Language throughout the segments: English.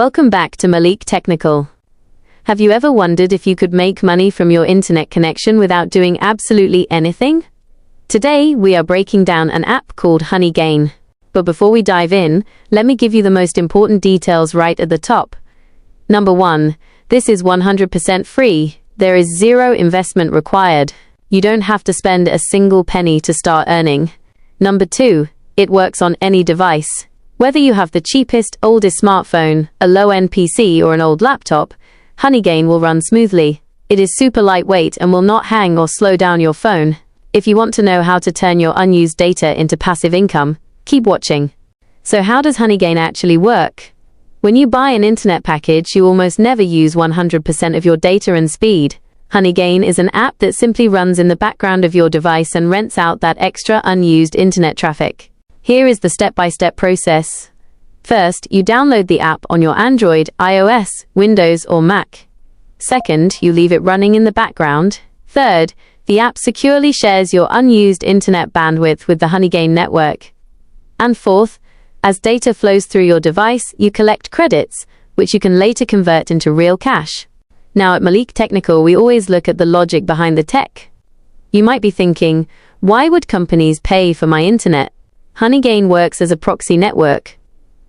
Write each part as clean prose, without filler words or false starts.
Welcome back to Malik Technical. Have you ever wondered if you could make money from your internet connection without doing absolutely anything? Today, we are breaking down an app called Honeygain. But before we dive in, let me give you the most important details right at the top. Number 1, this is 100% free. There is zero investment required. You don't have to spend a single penny to start earning. Number 2, it works on any device. Whether you have the cheapest, oldest smartphone, a low-end PC or an old laptop, Honeygain will run smoothly. It is super lightweight and will not hang or slow down your phone. If you want to know how to turn your unused data into passive income, keep watching. So how does Honeygain actually work? When you buy an internet package, you almost never use 100% of your data and speed. Honeygain is an app that simply runs in the background of your device and rents out that extra unused internet traffic. Here is the step-by-step process. First, you download the app on your Android, iOS, Windows, or Mac. Second, you leave it running in the background. Third, the app securely shares your unused internet bandwidth with the Honeygain network. And fourth, as data flows through your device, you collect credits, which you can later convert into real cash. Now at Malik Technical, we always look at the logic behind the tech. You might be thinking, why would companies pay for my internet? Honeygain works as a proxy network.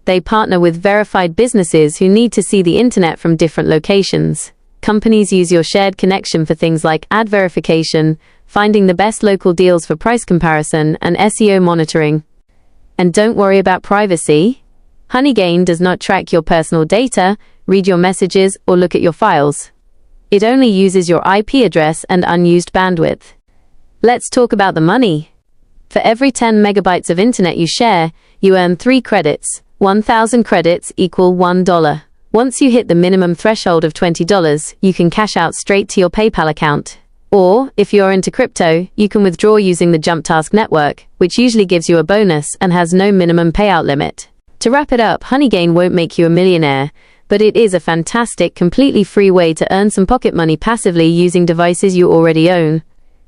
They partner with verified businesses who need to see the internet from different locations. Companies use your shared connection for things like ad verification, finding the best local deals for price comparison, and SEO monitoring. And don't worry about privacy. Honeygain does not track your personal data, read your messages, or look at your files. It only uses your IP address and unused bandwidth. Let's talk about the money. For every 10 megabytes of internet you share, you earn 3 credits. 1,000 credits equal $1. Once you hit the minimum threshold of $20, you can cash out straight to your PayPal account. Or, if you're into crypto, you can withdraw using the Jump Task network, which usually gives you a bonus and has no minimum payout limit. To wrap it up, Honeygain won't make you a millionaire, but it is a fantastic, completely free way to earn some pocket money passively using devices you already own.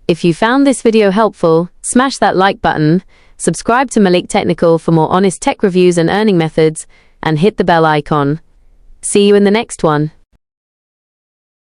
If you found this video helpful, smash that like button, subscribe to Malik Technical for more honest tech reviews and earning methods, and hit the bell icon. See you in the next one.